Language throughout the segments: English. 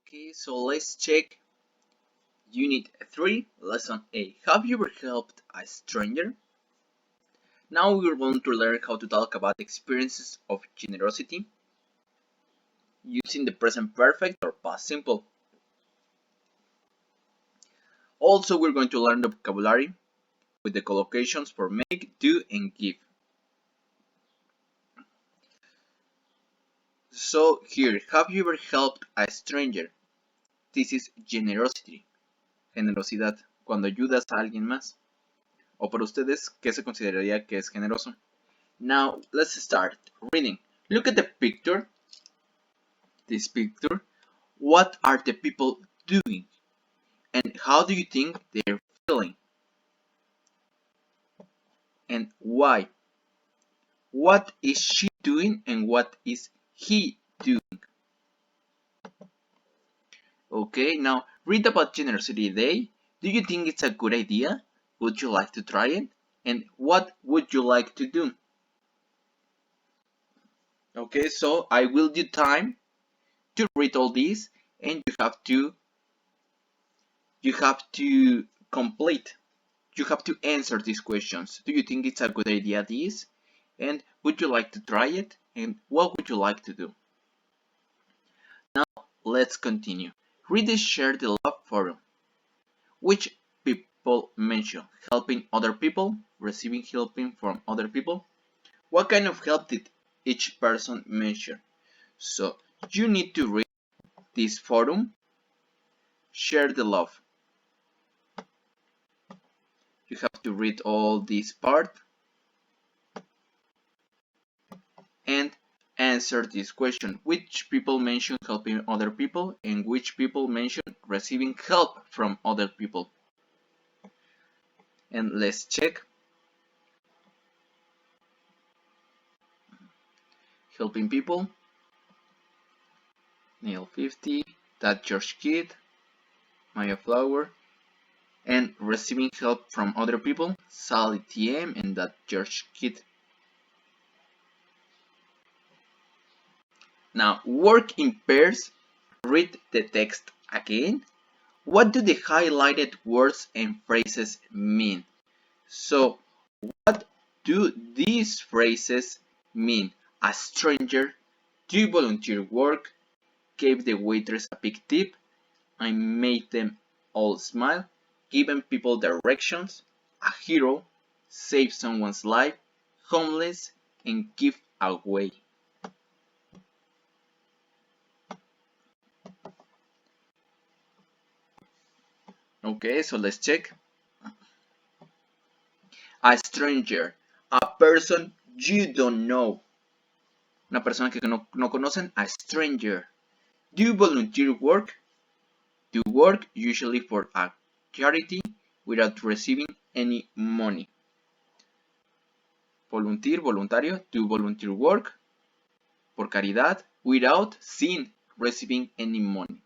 Okay, so let's check Unit 3, Lesson A. Have you ever helped a stranger? Now we're going to learn how to talk about experiences of generosity using the present perfect or past simple. Also, we're going to learn the vocabulary with the collocations for make, do, and give. So here, have you ever helped a stranger? This is generosity. Generosidad, cuando ayudas a alguien más. O para ustedes, ¿qué se consideraría que es generoso? Now, let's start reading. Look at the picture. This picture. What are the people doing? And how do you think they're feeling? And why? What is she doing and what is he doing? Okay, now read about Generosity Day. Do you think it's a good idea? Would you like to try it? And what would you like to do? Okay, so I will give time to read all these and you have to complete. You have to answer these questions. Do you think it's a good idea this? And would you like to try it? And what would you like to do? Now let's continue. Read the Share the Love forum. Which people mention? Helping other people? Receiving helping from other people? What kind of help did each person mention? So you need to read this forum. Share the love. You have to read all this part and answer this question. Which people mention helping other people and which people mention receiving help from other people? And let's check. Helping people. Neil 50. That George Kid. Maya Flower. And receiving help from other people. Sally TM and that George Kid. Now work in pairs. Read the text again. What do the highlighted words and phrases mean? So, what do these phrases mean? A stranger, do volunteer work, gave the waitress a big tip, I made them all smile, given people directions, a hero, save someone's life, homeless, and give away. Okay, so let's check. A stranger, a person you don't know. Una persona que no conocen, a stranger. Do volunteer work? Do work usually for a charity without receiving any money. Volunteer, voluntario, do volunteer work por caridad without sin receiving any money.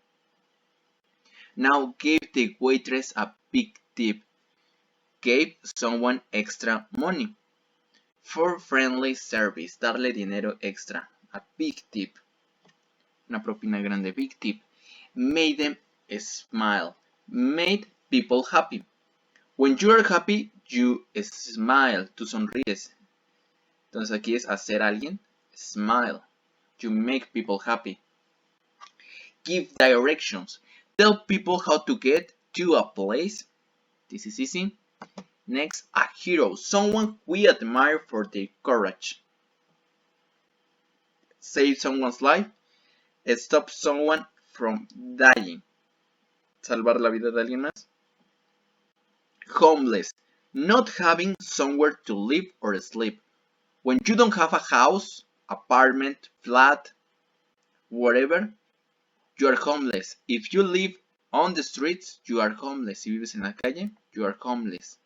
Now gave the waitress a big tip. Gave someone extra money. For friendly service, darle dinero extra. A big tip. Una propina grande, big tip. Made them smile. Made people happy. When you are happy, you smile. Tú sonríes. Entonces aquí es hacer a alguien smile. You make people happy. Give directions. Tell people how to get to a place. This is easy. Next, a hero. Someone we admire for their courage. Save someone's life. Stop someone from dying. Salvar la vida de alguien más. Homeless. Not having somewhere to live or sleep. When you don't have a house, apartment, flat, whatever, you are homeless. If you live on the streets, you are homeless. Si vives en la calle, you are homeless.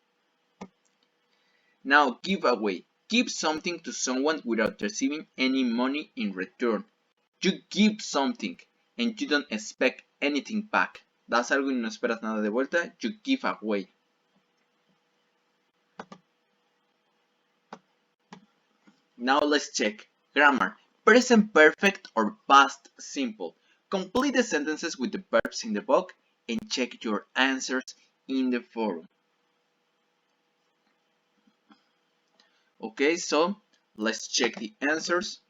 Now, give away. Give something to someone without receiving any money in return. You give something and you don't expect anything back. Das algo y no esperas nada de vuelta. You give away. Now let's check. Grammar. Present perfect or past simple. Complete the sentences with the verbs in the book and check your answers in the forum. Okay, so let's check the answers.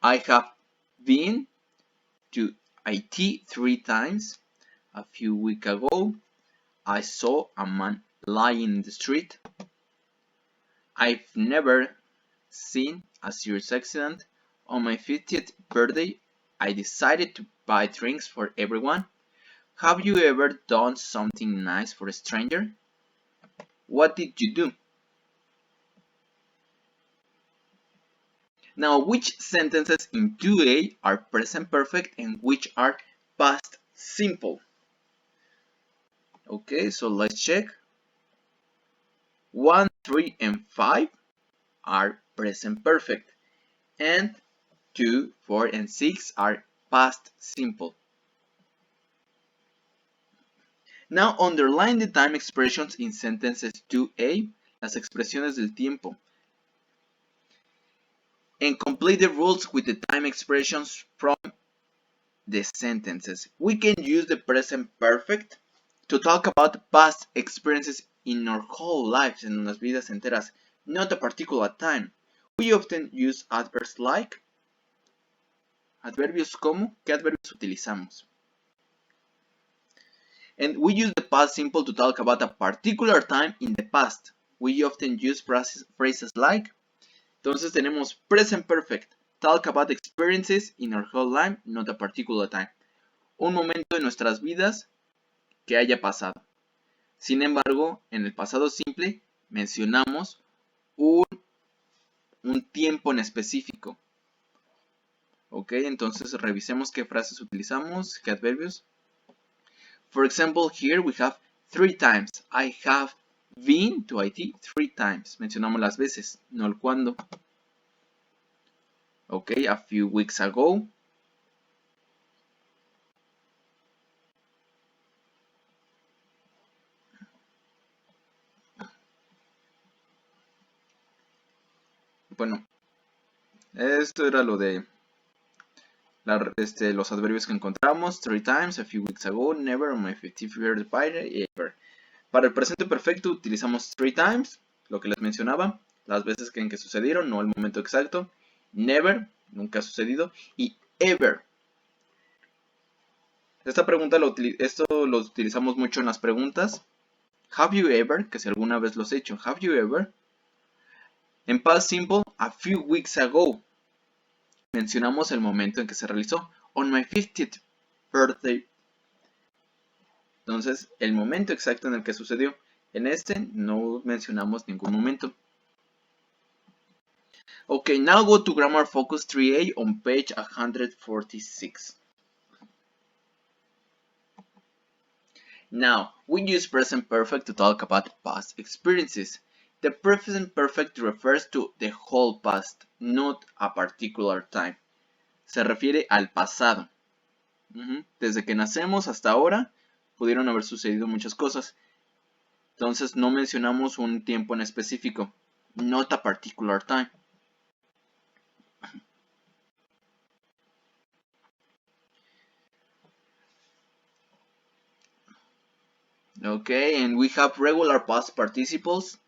I have been to IT 3 times. A few weeks ago, I saw a man lying in the street. I've never seen a serious accident. On my 50th birthday, I decided to buy drinks for everyone. Have you ever done something nice for a stranger? What did you do? Now, which sentences in 2A are present perfect and which are past simple? Okay, so let's check. 1, 3, and 5 are present perfect, and 2, 4, and 6 are past simple. Now underline the time expressions in sentences 2A, las expresiones del tiempo, and complete the rules with the time expressions from the sentences. We can use the present perfect to talk about past experiences in our whole lives, en nuestras vidas enteras, not a particular time. We often use adverbs like. Adverbios como. ¿Qué adverbios utilizamos? And we use the past simple to talk about a particular time in the past. We often use phrases like. Entonces tenemos present perfect. Talk about experiences in our whole life, not a particular time. Un momento de nuestras vidas que haya pasado. Sin embargo, en el pasado simple mencionamos un tiempo en específico. Ok, entonces revisemos qué frases utilizamos, qué adverbios. For example, here we have 3 times. I have been to IT 3 times. Mencionamos las veces, no el cuándo. Ok, a few weeks ago. Bueno, esto era lo de los adverbios que encontramos. 3 times, a few weeks ago, never, on my 50th birthday, ever. Para el presente perfecto utilizamos 3 times, lo que les mencionaba, las veces en que sucedieron, no el momento exacto. Never, nunca ha sucedido. Y ever. Esta pregunta esto lo utilizamos mucho en las preguntas. Have you ever, que si alguna vez lo has hecho, have you ever. En past simple, a few weeks ago. Mencionamos el momento en que se realizó. On my 50th birthday. Entonces, el momento exacto en el que sucedió. En este no mencionamos ningún momento. Okay, now go to Grammar Focus 3A on page 146. Now, we use present perfect to talk about past experiences. The present perfect refers to the whole past, not a particular time. Se refiere al pasado. Desde que nacemos hasta ahora, pudieron haber sucedido muchas cosas. Entonces, no mencionamos un tiempo en específico. Not a particular time. Okay, and we have regular past participles.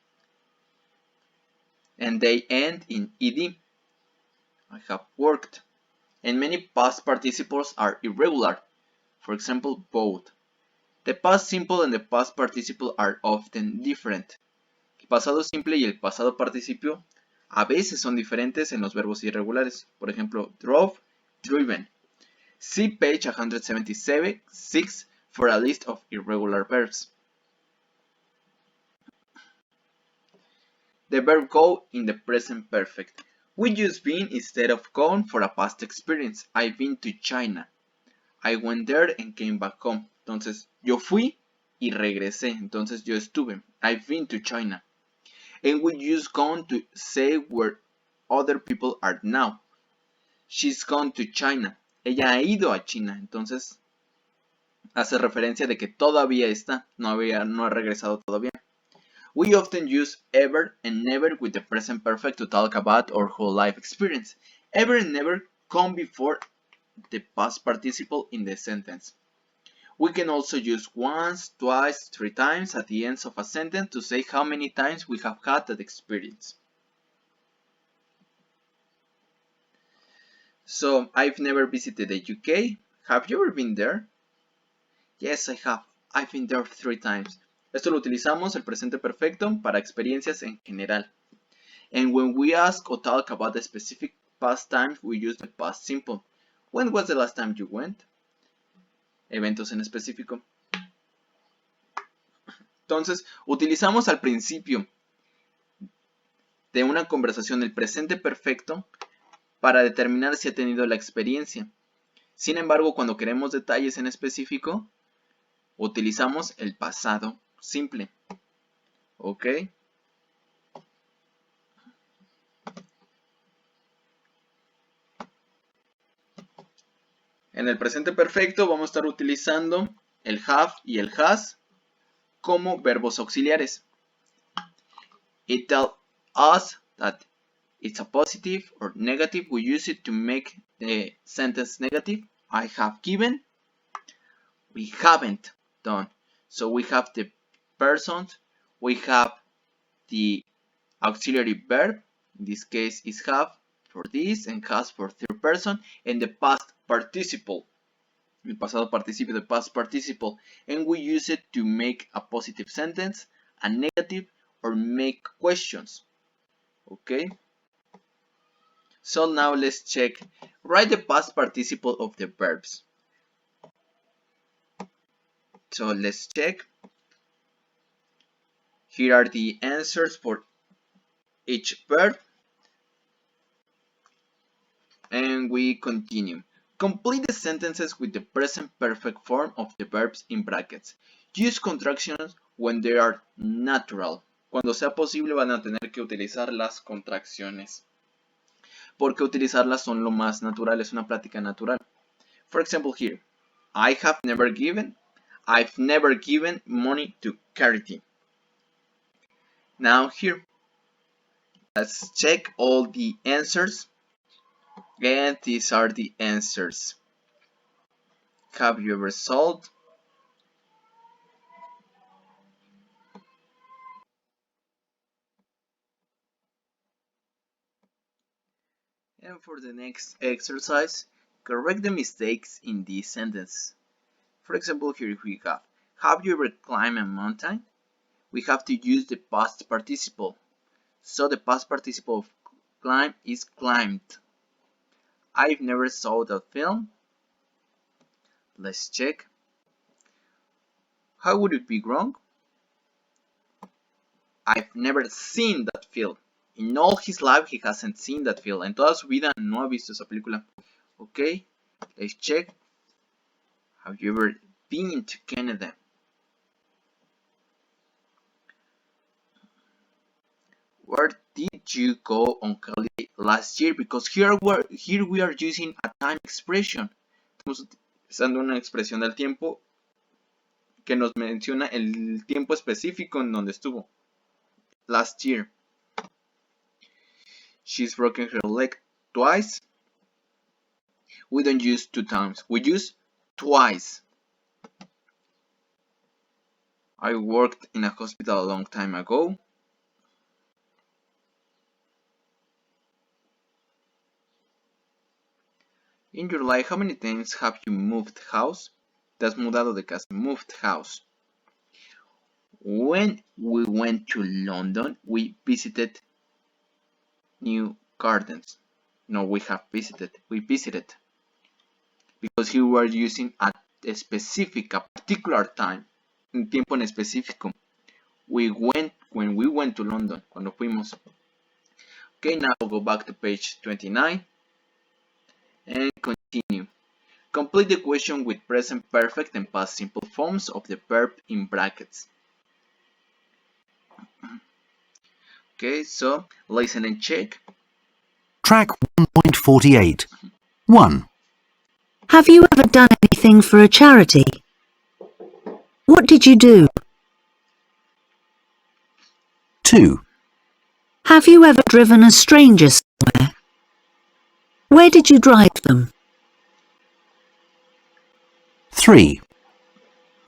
And they end in ed. I have worked. And many past participles are irregular. For example, both. The past simple and the past participle are often different. El pasado simple y el pasado participio a veces son diferentes en los verbos irregulares. Por ejemplo, drove, driven. See page 176 for a list of irregular verbs. The verb go in the present perfect. We use been instead of gone for a past experience. I've been to China. I went there and came back home. Entonces, yo fui y regresé. Entonces, yo estuve. I've been to China. And we use gone to say where other people are now. She's gone to China. Ella ha ido a China. Entonces, hace referencia de que todavía está. No ha regresado todavía. We often use ever and never with the present perfect to talk about our whole life experience. ever and never come before the past participle in the sentence. We can also use once, twice, 3 times at the end of a sentence to say how many times we have had that experience. So, I've never visited the UK. Have you ever been there? Yes, I have. I've been there 3 times. Esto lo utilizamos el presente perfecto para experiencias en general. And when we ask or talk about the specific past time, we use the past simple. When was the last time you went? Eventos en específico. Entonces, utilizamos al principio de una conversación el presente perfecto para determinar si ha tenido la experiencia. Sin embargo, cuando queremos detalles en específico, utilizamos el pasado simple. ¿Ok? En el presente perfecto vamos a estar utilizando el have y el has como verbos auxiliares. It tells us that it's a positive or negative. We use it to make the sentence negative. I have given. We haven't done. So we have the persons. We have the auxiliary verb. In this case is have for this and has for third person. And the past participle. El pasado participio, the past participle. And we use it to make a positive sentence, a negative, or make questions. Okay? So now let's check. Write the past participle of the verbs. So let's check. Here are the answers for each verb. And we continue. Complete the sentences with the present perfect form of the verbs in brackets. Use contractions when they are natural. Cuando sea posible van a tener que utilizar las contracciones. Porque utilizarlas son lo más natural, es una práctica natural. For example here, I have never given, I've never given money to charity. Now here, let's check all the answers. And these are the answers. Have you ever sold? And for the next exercise, correct the mistakes in this sentence. For example, here we have you ever climbed a mountain? We have to use the past participle. So the past participle of climb is climbed. I've never saw that film. Let's check. How would it be wrong? I've never seen that film. In all his life, he hasn't seen that film. En toda su vida no ha visto esa película. Okay, let's check. Have you ever been to Canada? Where did you go on holiday last year? Because here we are using a time expression. Estamos utilizando una expresión del tiempo que nos menciona el tiempo específico en donde estuvo. Last year. She's broken her leg twice. We don't use 2 times. We use twice. I worked in a hospital a long time ago. In your life, how many times have you moved house? Te has mudado de casa. Moved house. When we went to London, we visited new gardens. No, we have visited. We visited. Because here we are using a specific, a particular time. Un tiempo en específico. When we went to London. Cuando fuimos. Okay, now go back to page 29. And continue. Complete the question with present perfect and past simple forms of the verb in brackets. Okay, so listen and check. Track 1.48. 1. Have you ever done anything for a charity? What did you do? 2. Have you ever driven a stranger somewhere? Where did you drive them? 3.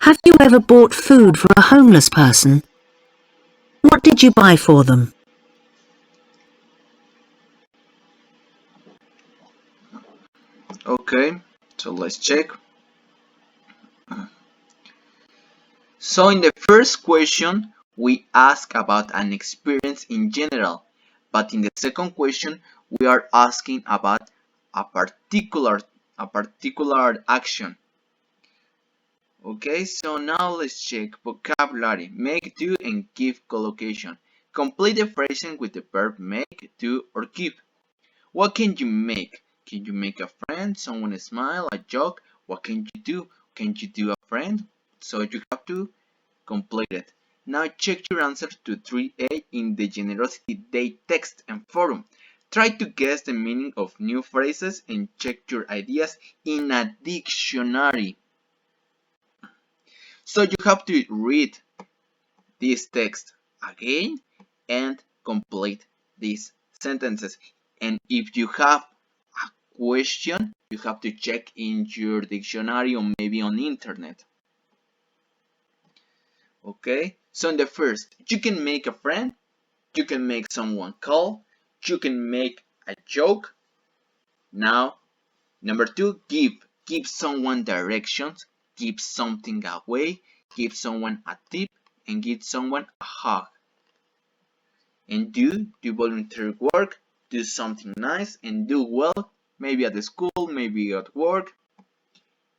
Have you ever bought food for a homeless person? What did you buy for them? Okay, so let's check. So in the first question, we ask about an experience in general, but in the second question, we are asking about a particular action. Okay, so now let's check vocabulary. Make, do, and give collocation. Complete the phrasing with the verb make, do, or give. What can you make? Can you make a friend, someone smile, a joke? What can you do? Can you do a friend? So you have to complete it. Now check your answer to 3A in the Generosity Day text and forum. Try to guess the meaning of new phrases and check your ideas in a dictionary. So you have to read this text again and complete these sentences. And if you have a question, you have to check in your dictionary or maybe on internet. Okay, so in the first, you can make a friend, you can make someone call, you can make a joke. Now, number two, give. Give someone directions, give something away, give someone a tip, and give someone a hug. And do volunteer work, do something nice, and do well, maybe at the school, maybe at work,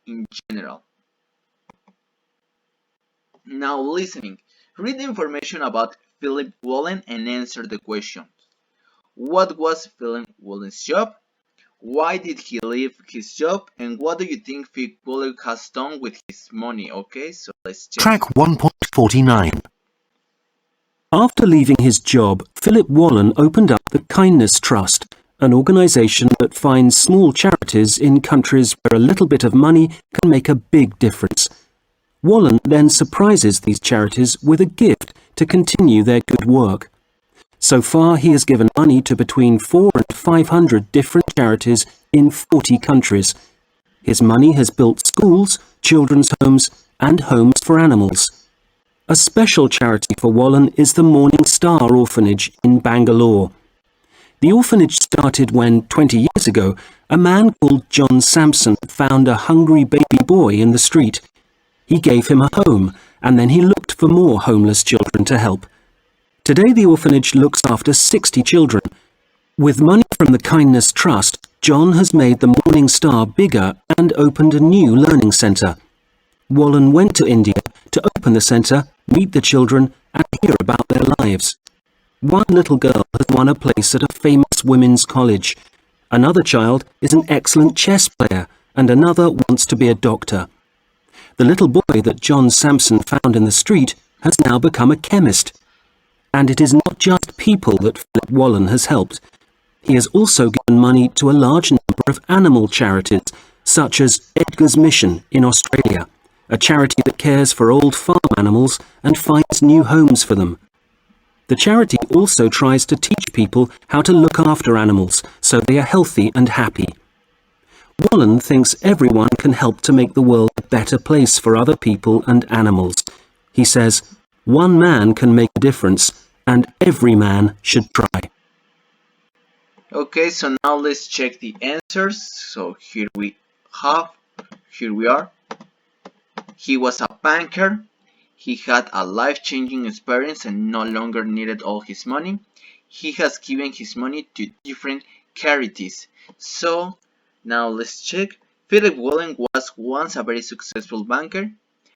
in general. Now listening. Read the information about Philip Wallen and answer the questions. What was Philip Wallen's job? Why did he leave his job? And what do you think Philip Wallen has done with his money? Okay, so let's check. Track 1.49. After leaving his job, Philip Wallen opened up the Kindness Trust, an organisation that finds small charities in countries where a little bit of money can make a big difference. Wallen then surprises these charities with a gift to continue their good work. So far, he has given money to between 400 and 500 different charities in 40 countries. His money has built schools, children's homes, and homes for animals. A special charity for Wallen is the Morning Star Orphanage in Bangalore. The orphanage started when, 20 years ago, a man called John Sampson found a hungry baby boy in the street. He gave him a home, and then he looked for more homeless children to help. Today the orphanage looks after 60 children. With money from the Kindness Trust, John has made the Morning Star bigger and opened a new learning centre. Wallen went to India to open the centre, meet the children, and hear about their lives. One little girl has won a place at a famous women's college. Another child is an excellent chess player, and another wants to be a doctor. The little boy that John Sampson found in the street has now become a chemist. And it is not just people that Philip Wallen has helped. He has also given money to a large number of animal charities, such as Edgar's Mission in Australia, a charity that cares for old farm animals and finds new homes for them. The charity also tries to teach people how to look after animals so they are healthy and happy. Wallen thinks everyone can help to make the world a better place for other people and animals. He says, one man can make a difference, and every man should try. Okay, so now let's check the answers. So here we are. He was a banker. He had a life-changing experience and no longer needed all his money. He has given his money to different charities. So now let's check. Philip Wallen was once a very successful banker.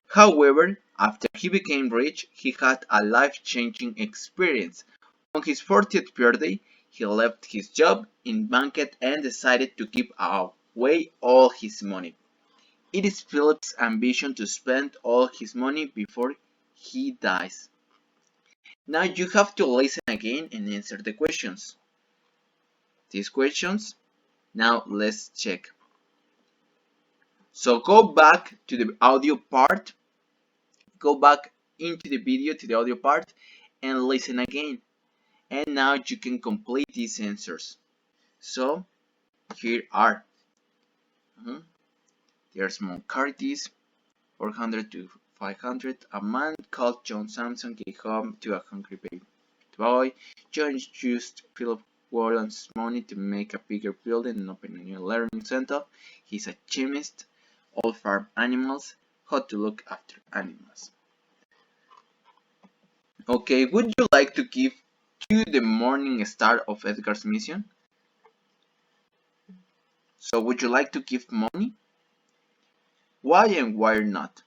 However, after he became rich, he had a life-changing experience. On his 40th birthday, he left his job in banking and decided to give away all his money. It is Philip's ambition to spend all his money before he dies. Now you have to listen again and answer the questions. These questions. Now let's check. So go back to the audio part. Go back into the video to the audio part and listen again. And now you can complete these answers. So Here are there are small charities, 400 to 500. A man called John Samson came home to a hungry baby boy. John used Philip Warren's money to make a bigger building and open a new learning center. He's a chemist, all farm animals, how to look after animals. Okay, would you like to give to the morning star of Edgar's mission? So would you like to give money? Why and why not?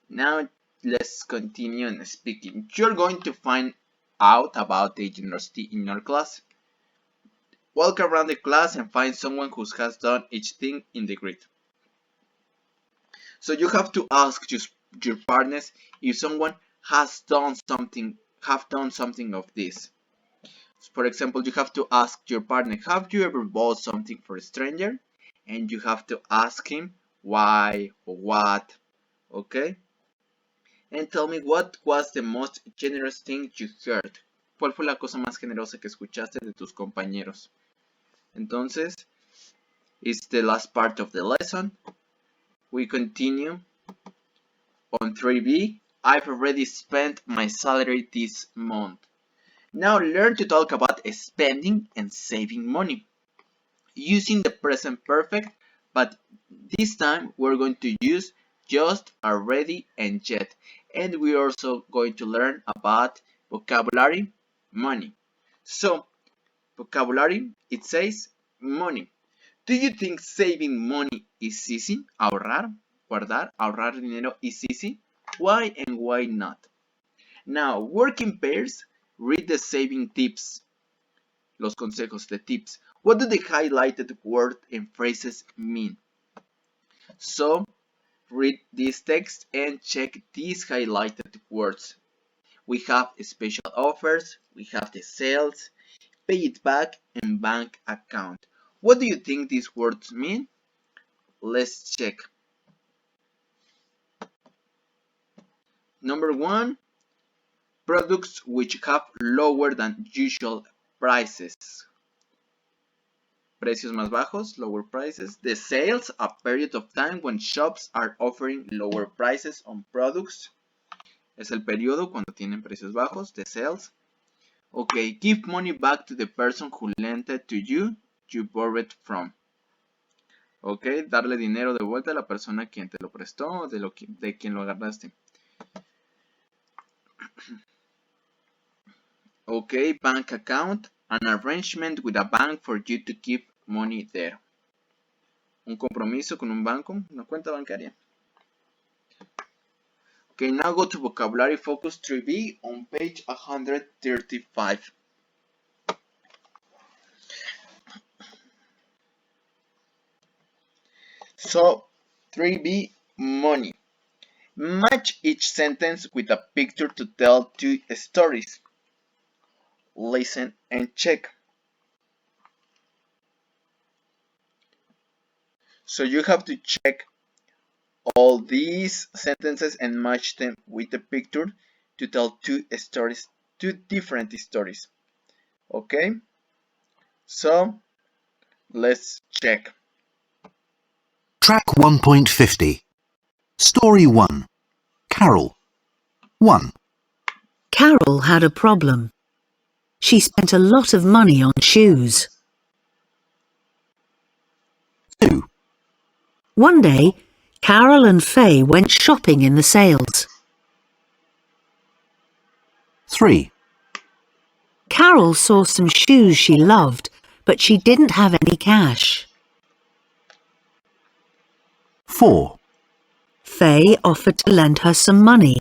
Now let's continue on speaking. You're going to find out about the generosity in your class. Walk around the class and find someone who has done each thing in the grid. So you have to ask your partners if someone has done something of this. For example, you have to ask your partner, have you ever bought something for a stranger? And you have to ask him why or what, okay? And tell me what was the most generous thing you heard. ¿Cuál fue la cosa más generosa que escuchaste de tus compañeros? Entonces, it's the last part of the lesson. We continue on 3B. I've already spent my salary this month. Now learn to talk about spending and saving money using the present perfect, but this time we're going to use just, already, and yet. And we're also going to learn about vocabulary, money. So, vocabulary, it says money. Do you think saving money is easy? Ahorrar, guardar, ahorrar dinero is easy? Why and why not? Now, work in pairs, read the saving tips. Los consejos, the tips. What do the highlighted words and phrases mean? So, read this text and check these highlighted words. We have special offers, we have the sales, pay it back, and bank account. What do you think these words mean? Let's check. Number 1, products which have lower than usual prices. Precios más bajos, lower prices. The sales, a period of time when shops are offering lower prices on products. Es el periodo cuando tienen precios bajos, the sales. Okay, give money back to the person who lent it to you, you borrowed from. Okay, darle dinero de vuelta a la persona quien te lo prestó, de quien lo agarraste. Okay, bank account, an arrangement with a bank for you to keep money there. Un compromiso con un banco, una cuenta bancaria. Okay, now go to vocabulary focus 3B on page 135. So, 3B, money. Match each sentence with a picture to tell 2 stories. Listen and check. So you have to check all these sentences and match them with a picture to tell 2 stories, 2 different stories. Okay? So, let's check. Track 1.50. Story 1. Carol. 1. Carol had a problem. She spent a lot of money on shoes. 2. One day, Carol and Faye went shopping in the sales. 3. Carol saw some shoes she loved, but she didn't have any cash. 4. Faye offered to lend her some money,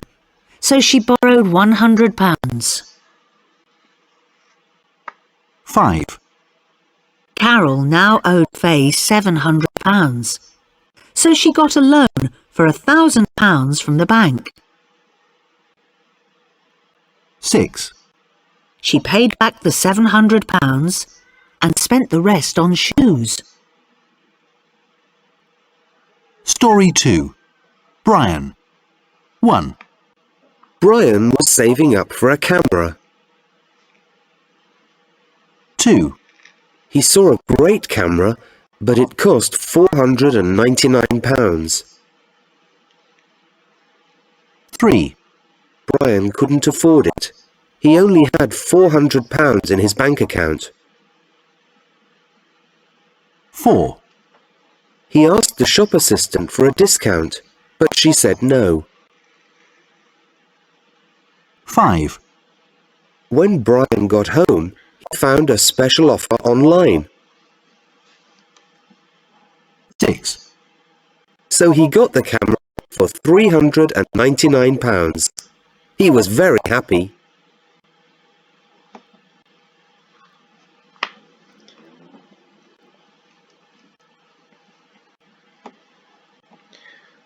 so she borrowed £100. 5. Carol now owed Faye £700, so she got a loan for £1,000 from the bank. 6. She paid back the £700 and spent the rest on shoes. Story 2. Brian. 1. Brian was saving up for a camera. 2. He saw a great camera but it cost £499. 3, Brian couldn't afford it. He only had £400 in his bank account. 4, He asked the shop assistant for a discount, but she said no. 5, When Brian got home, he found a special offer online. 6, So he got the camera for £399. He was very happy.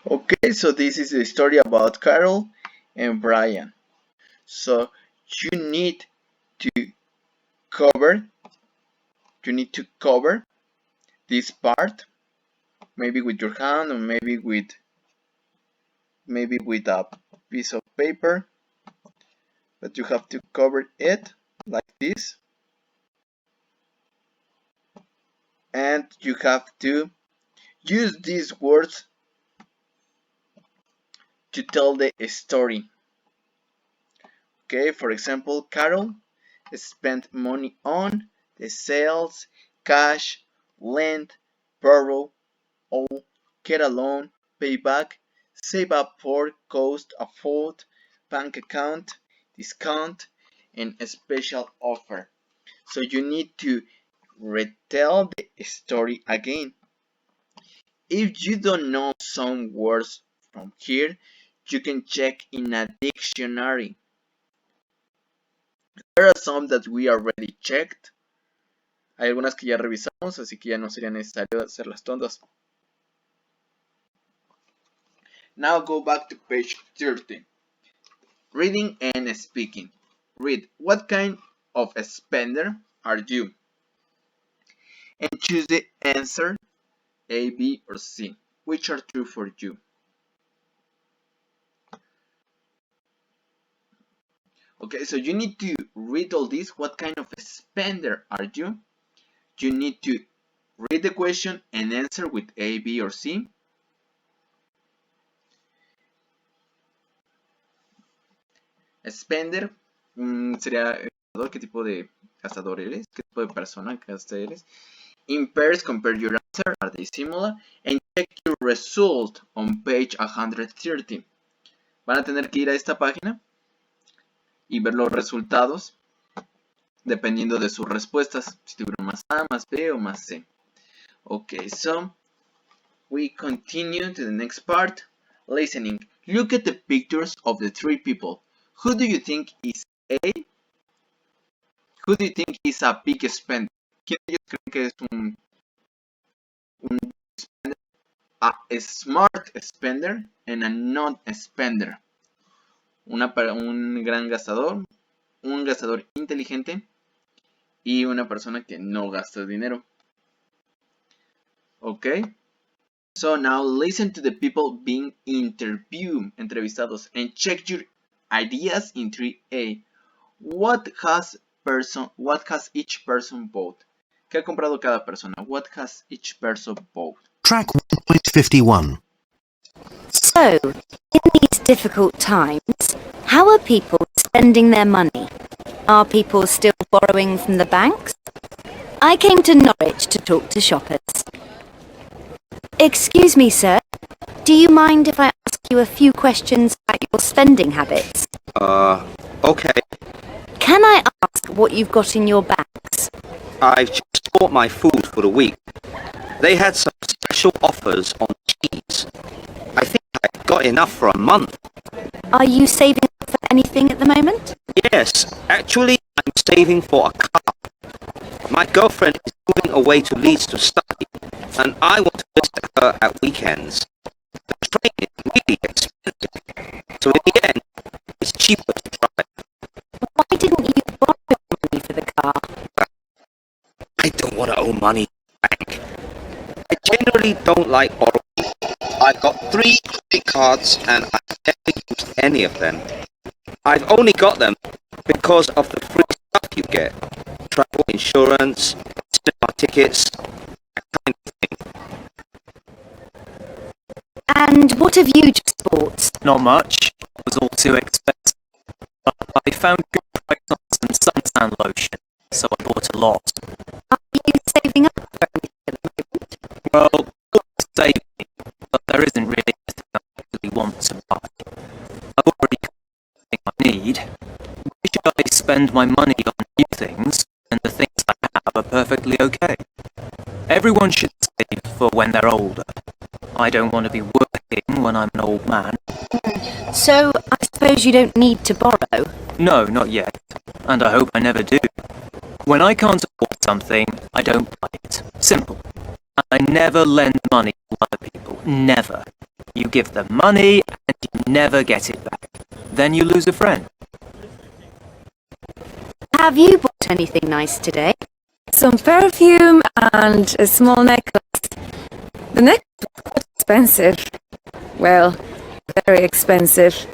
Okay, so this is the story about Carol and Brian. So you need to cover this part, maybe with your hand or maybe with a piece of paper, but you have to cover it like this, and you have to use these words to tell the story. Okay, for example, Carol spent money on the sales, cash, lend, borrow, owe, get a loan, pay back, save up for, cost, afford, bank account, discount, and a special offer. So you need to retell the story again. If you don't know some words from here, you can check in a dictionary. There are some that we already checked. Hay algunas que ya revisamos, así que ya no sería necesario hacerlas tontas. Now go back to page 30. Reading and speaking. Read, what kind of a spender are you? And choose the answer A, B, or C. Which are true for you? Okay, so you need to read all this. What kind of a spender are you? You need to read the question and answer with A, B, or C. Spender sería gastador. ¿Qué tipo de gastador eres? ¿Qué tipo de persona gastador eres? In pairs, compare your answer. Are they similar? And check your result on page 130. Van a tener que ir a esta página y ver los resultados dependiendo de sus respuestas. Si tuvieron más A, más B o más C. Okay, so we continue to the next part. Listening. Look at the pictures of the three people. Who do you think is A? Who do you think is a big spender? ¿Quién de ellos creen que es un spender? A smart spender and a not spender. Un gran gastador, un gastador inteligente y una persona que no gasta dinero. Okay. So now listen to the people being interviewed, entrevistados, and check your ideas in 3A. What has each person bought? ¿Qué ha comprado cada persona? What has each person bought? track 1.51. So, in these difficult times, how are people spending their money? Are people still borrowing from the banks? I came to Norwich to talk to shoppers. Excuse me, sir. Do you mind if I ask you a few questions about your spending habits? Okay. Can I ask what you've got in your bags? I've just bought my food for the week. They had some special offers on cheese. I think I got enough for a month. Are you saving up for anything at the moment? Yes, actually, I'm saving for a car. My girlfriend is moving away to Leeds to study, and I want to visit her at weekends. The train is really expensive, so in the end, it's cheaper to drive. Why didn't you borrow money for the car? I don't want to owe money to the bank. I generally don't like borrowing. I've got 3 credit cards and I've never used any of them. I've only got them because of the free stuff you get. Travel insurance, cinema tickets, that kind of thing. What have you just bought? Not much. It was all too expensive. But I found good price on some suntan lotion, so I bought a lot. Are you saving up for anything at the moment? Well, I'm saving, but there isn't really anything I really want to buy. I've already got everything I need. Why should I spend my money on new things when the things I have are perfectly okay? Everyone should save for when they're older. I don't want to be working when I'm an old man. So, I suppose you don't need to borrow? No, not yet. And I hope I never do. When I can't afford something, I don't buy it. Simple. I never lend money to other people. Never. You give them money and you never get it back. Then you lose a friend. Have you bought anything nice today? Some perfume and a small necklace. The necklace was quite expensive. Well, very expensive.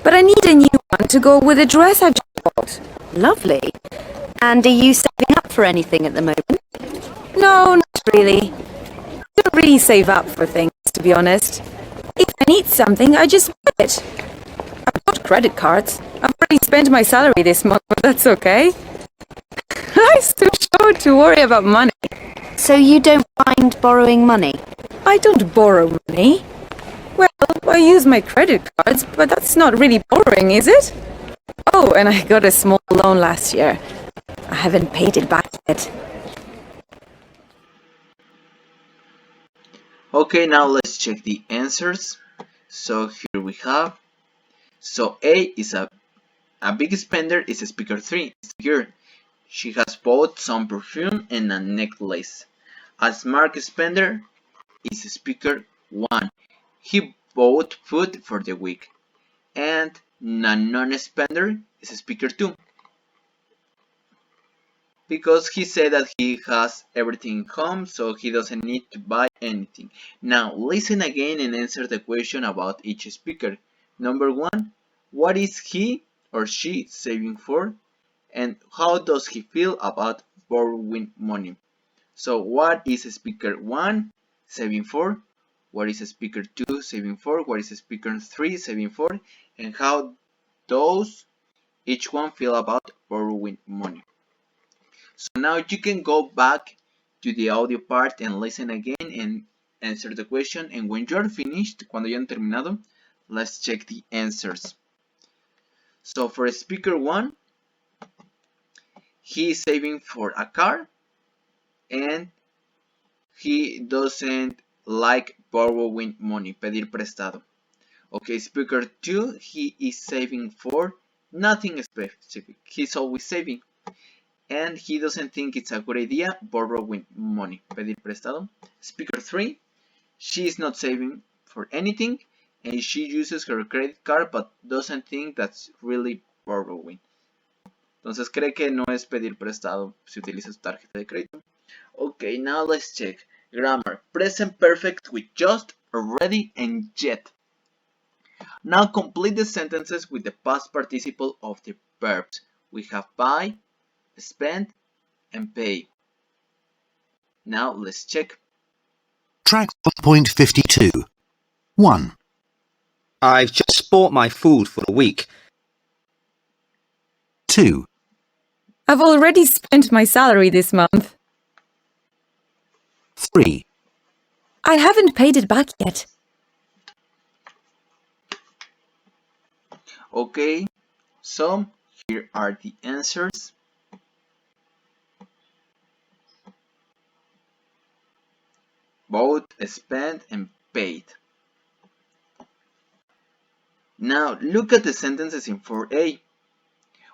But I need a new one to go with the dress I just bought. Lovely. And are you saving up for anything at the moment? No, not really. I don't really save up for things, to be honest. If I need something, I just buy it. I've got credit cards. I've already spent my salary this month, but that's okay. Life's too short to worry about money. So you don't mind borrowing money? I don't borrow money. Well, I use my credit cards, but that's not really borrowing, is it? Oh, and I got a small loan last year. I haven't paid it back yet. Okay, now let's check the answers. So here we have. So A is a big spender is speaker 3. It's a girl. She has bought some perfume and a necklace. A smart spender is speaker 1. He bought food for the week. And a non-spender is speaker 2. Because he said that he has everything home, so he doesn't need to buy anything. Now listen again and answer the question about each speaker. Number 1, what is he or she saving for? And how does he feel about borrowing money? So what is speaker 1 saving for? What is speaker 2 saving for? What is speaker 3 saving for? And how does each one feel about borrowing money? So now you can go back to the audio part and listen again and answer the question. And when you're finished, cuando ya han terminado, let's check the answers. So for speaker 1, he is saving for a car and he doesn't like borrowing money, pedir prestado. Okay, speaker 2, he is saving for nothing specific. He's always saving. And he doesn't think it's a good idea borrowing money, pedir prestado. Speaker 3, she is not saving for anything and she uses her credit card but doesn't think that's really borrowing. Entonces cree que no es pedir prestado si utiliza su tarjeta de crédito. Okay, now let's check. Grammar. Present perfect with just, already, and yet. Now complete the sentences with the past participle of the verbs. We have buy, spend, and pay. Now let's check. Track 1.52. 1, I've just bought my food for the week. 2, I've already spent my salary this month. 3, I haven't paid it back yet. Okay, so here are the answers. Both spent and paid. Now look at the sentences in 4a.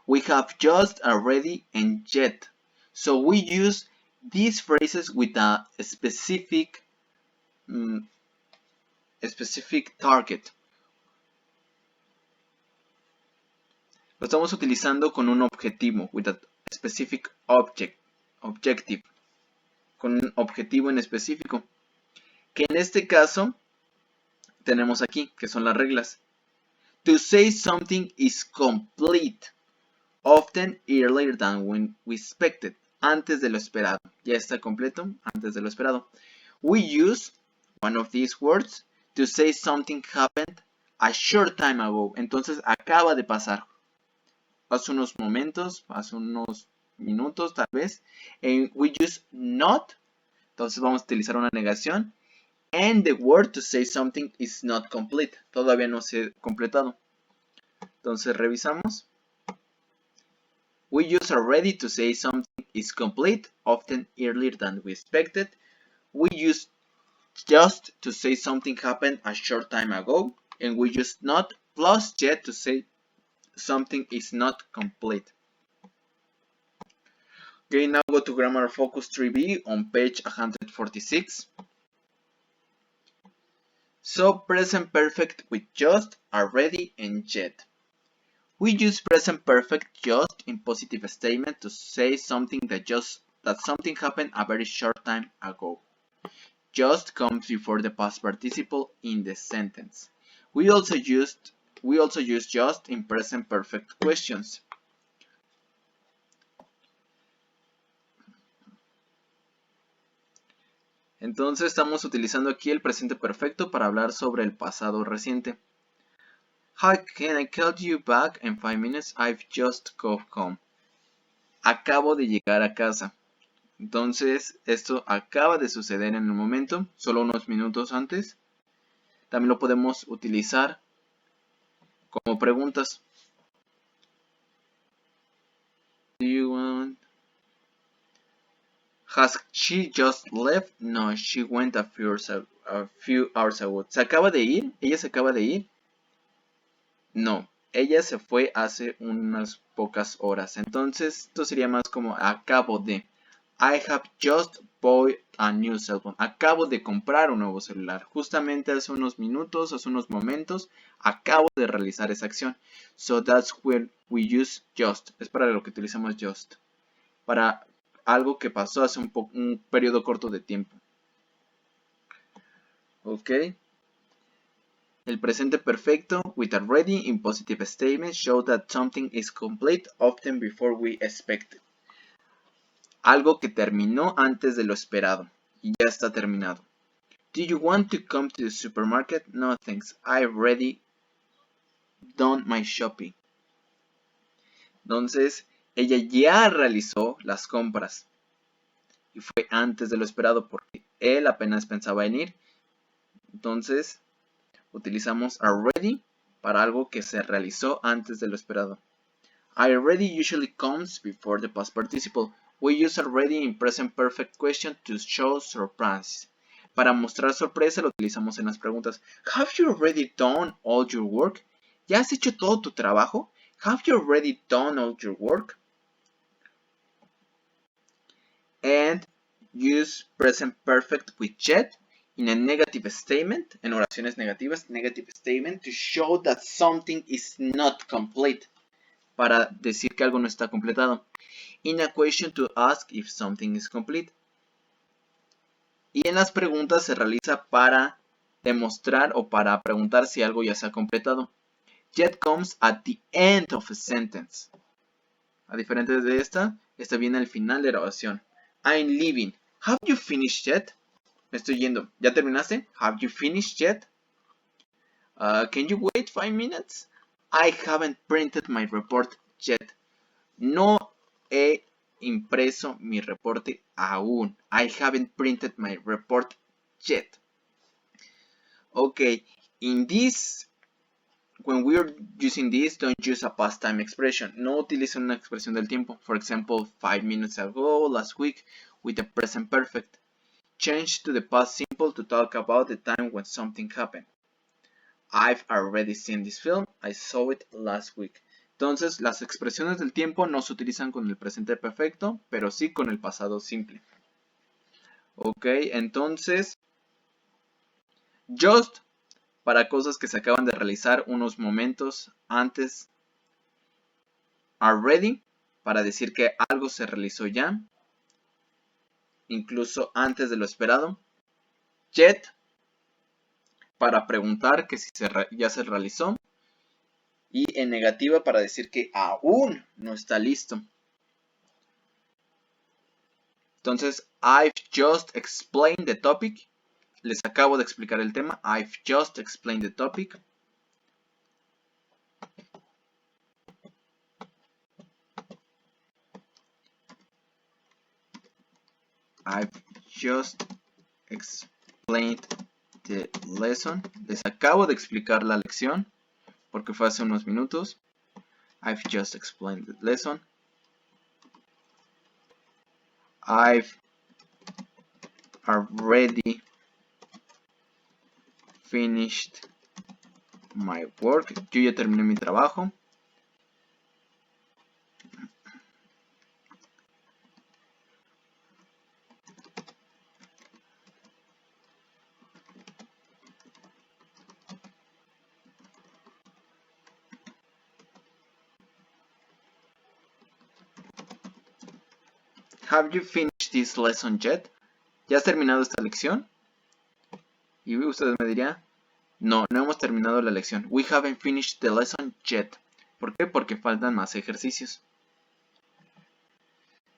We have just, already, and yet. So we use these phrases with a specific target. Lo estamos utilizando con un objetivo, with a specific objective, con un objetivo en específico. Que en este caso tenemos aquí, que son las reglas. To say something is complete, often earlier than when we expected, antes de lo esperado. Ya está completo, antes de lo esperado. We use one of these words to say something happened a short time ago. Entonces acaba de pasar. Hace unos momentos, hace unos minutos tal vez. And we use not. Entonces vamos a utilizar una negación. And the word to say something is not complete. Todavía no se ha completado. Entonces revisamos. We use already to say something is complete, often earlier than we expected. We use just to say something happened a short time ago. And we use not plus yet to say something is not complete. Okay, now go to Grammar Focus 3B on page 146. So present perfect with just, already, and yet. We use present perfect just in positive statement to say something that something happened a very short time ago. Just comes before the past participle in the sentence. We also use just in present perfect questions. Entonces estamos utilizando aquí el presente perfecto para hablar sobre el pasado reciente. Hi, can I call you back in 5 minutes? I've just got home. Acabo de llegar a casa. Entonces, esto acaba de suceder en un momento, solo unos minutos antes. También lo podemos utilizar como preguntas. Do you want... Has she just left? No, she went a few hours ago. ¿Se acaba de ir? ¿Ella se acaba de ir? No, ella se fue hace unas pocas horas. Entonces, esto sería más como acabo de. I have just bought a new cell phone. Acabo de comprar un nuevo celular. Justamente hace unos minutos, hace unos momentos, acabo de realizar esa acción. So that's when we use just. Es para lo que utilizamos just. Para algo que pasó hace un periodo corto de tiempo. Ok. El presente perfecto with already in positive statement show that something is complete often before we expect it. Algo que terminó antes de lo esperado y ya está terminado. Do you want to come to the supermarket? No thanks, I've already done my shopping. Entonces, ella ya realizó las compras y fue antes de lo esperado porque él apenas pensaba en ir. Entonces, utilizamos already para algo que se realizó antes de lo esperado. I already usually comes before the past participle. We use already in present perfect question to show surprise. Para mostrar sorpresa lo utilizamos en las preguntas. Have you already done all your work? ¿Ya has hecho todo tu trabajo? Have you already done all your work? And use present perfect with yet in a negative statement, en oraciones negativas, negative statement, to show that something is not complete. Para decir que algo no está completado. In a question to ask if something is complete. Y en las preguntas se realiza para demostrar o para preguntar si algo ya se ha completado. Yet comes at the end of a sentence. A diferencia de esta viene al final de la oración. I'm leaving. Have you finished yet? Me estoy yendo. ¿Ya terminaste? Have you finished yet? Can you wait 5 minutes? I haven't printed my report yet. No he impreso mi reporte aún. I haven't printed my report yet. Okay, in this, when we are using this, don't use a past time expression. No utilicen una expresión del tiempo. For example, 5 minutes ago, last week, with the present perfect. Change to the past simple to talk about the time when something happened. I've already seen this film. I saw it last week. Entonces, las expresiones del tiempo no se utilizan con el presente perfecto, pero sí con el pasado simple. Ok, entonces, just para cosas que se acaban de realizar unos momentos antes. Already para decir que algo se realizó ya, incluso antes de lo esperado. Yet para preguntar que si ya se realizó. Y en negativa para decir que aún no está listo. Entonces, I've just explained the topic. Les acabo de explicar el tema. I've just explained the topic. I've just explained the lesson. Les acabo de explicar la lección porque fue hace unos minutos. I've just explained the lesson. I've already finished my work. Yo ya terminé mi trabajo. Have you finished this lesson yet? ¿Ya has terminado esta lección? Y ustedes me dirían, no, no hemos terminado la lección. We haven't finished the lesson yet. ¿Por qué? Porque faltan más ejercicios.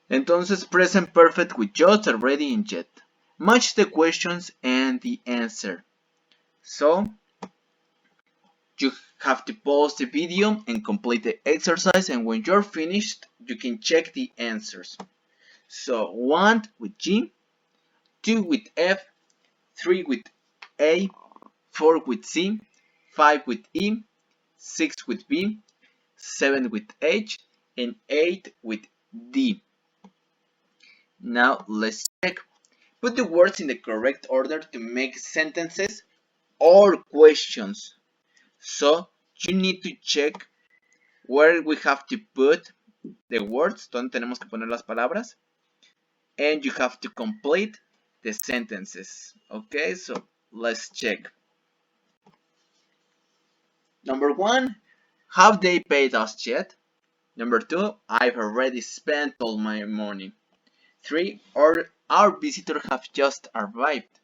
Entonces, present perfect with just, already, and yet. Match the questions and the answer. So, you have to pause the video and complete the exercise, and when you're finished, you can check the answers. So, 1 with G, 2 with F, 3 with A, 4 with C, 5 with E, 6 with B, 7 with H, and 8 with D. Now let's check. Put the words in the correct order to make sentences or questions. So you need to check where we have to put the words, donde tenemos que poner las palabras, and you have to complete the sentences. Okay, so let's check. Number 1, have they paid us yet? Number 2, I've already spent all my money. 3, our visitors have just arrived.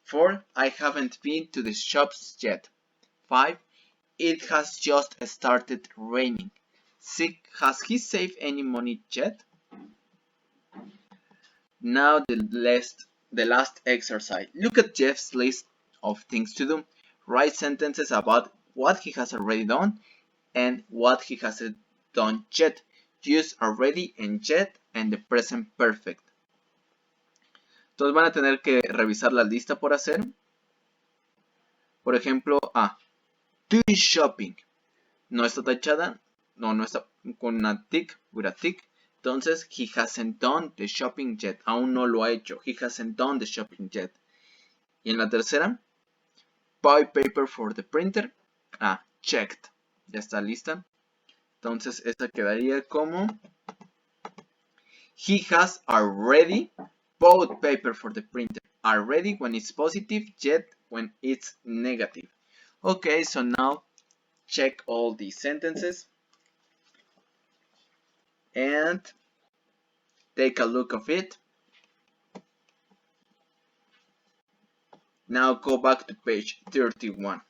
4, I haven't been to the shops yet. 5, it has just started raining. 6, has he saved any money yet? Now the last exercise. Look at Jeff's list of things to do. Write sentences about what he has already done and what he hasn't done yet. Use already and yet and the present perfect. Entonces van a tener que revisar la lista por hacer. Por ejemplo, do shopping. No está tachada. No está con una tick, with a tick. Entonces, he hasn't done the shopping yet. Aún no lo ha hecho. He hasn't done the shopping yet. Y en la tercera, buy paper for the printer. Checked. Ya está lista. Entonces, esta quedaría como he has already bought paper for the printer. Already when it's positive, yet when it's negative. Okay, so now check all these sentences and take a look of it. Now go back to page 31.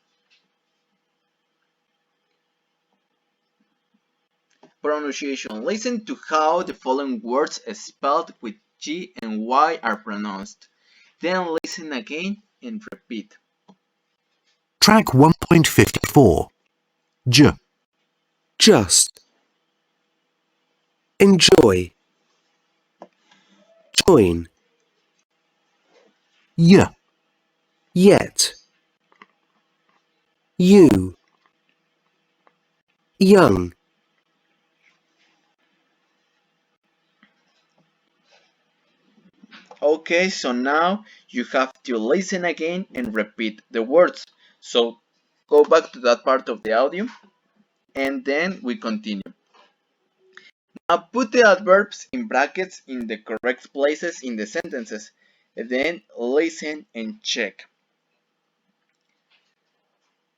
Pronunciation. Listen to how the following words spelled with G and Y are pronounced. Then listen again and repeat. Track 1.54. J. Just. Enjoy. Join. Y. Yet. You. Young. Okay, so now you have to listen again and repeat the words. So go back to that part of the audio and then we continue. Now put the adverbs in brackets in the correct places in the sentences. And then listen and check.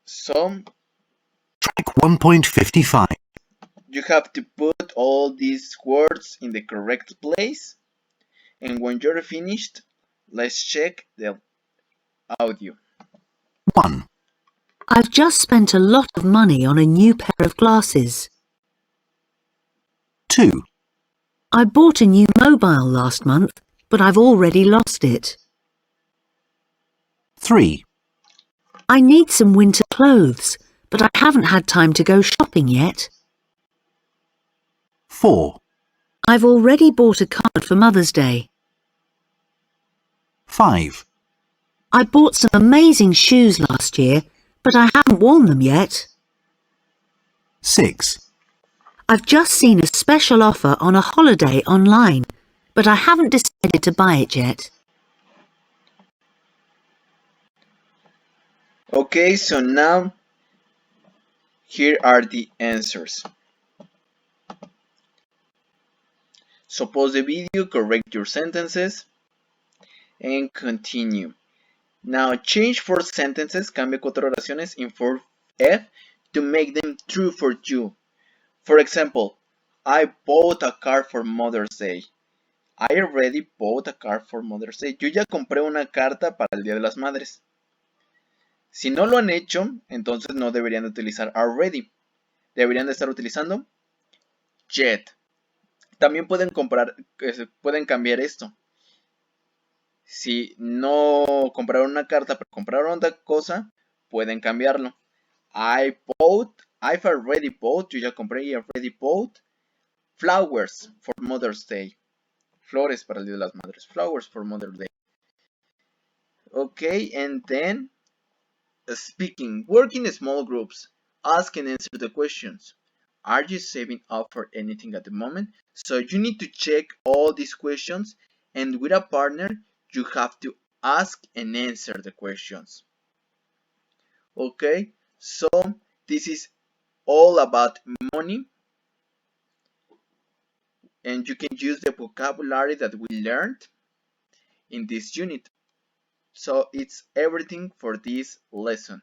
So Track 1.55. you have to put all these words in the correct place. And when you're finished, let's check the audio. 1. I've just spent a lot of money on a new pair of glasses. 2. I bought a new mobile last month, but I've already lost it. 3, I need some winter clothes, but I haven't had time to go shopping yet. 4, I've already bought a card for Mother's Day. 5, I bought some amazing shoes last year, but I haven't worn them yet. 6, I've just seen a special offer on a holiday online, but I haven't decided to buy it yet. Okay, so now here are the answers. So pause the video, correct your sentences, and continue. Now change 4 sentences, cambia 4 oraciones in 4F to make them true for you. For example, I bought a car for Mother's Day. I already bought a car for Mother's Day. Yo ya compré una carta para el Día de las Madres. Si no lo han hecho, entonces no deberían de utilizar already. Deberían de estar utilizando yet. También pueden cambiar esto. Si no compraron una carta, pero compraron otra cosa, pueden cambiarlo. I've already bought, yo ya compré y already bought flowers for Mother's Day. Flores para el Día de las Madres. Flowers for Mother's Day. Okay, and then speaking, work in small groups. Ask and answer the questions. Are you saving up for anything at the moment? So you need to check all these questions, and with a partner, you have to ask and answer the questions. Okay, so this is all about money, and you can use the vocabulary that we learned in this unit. So it's everything for this lesson.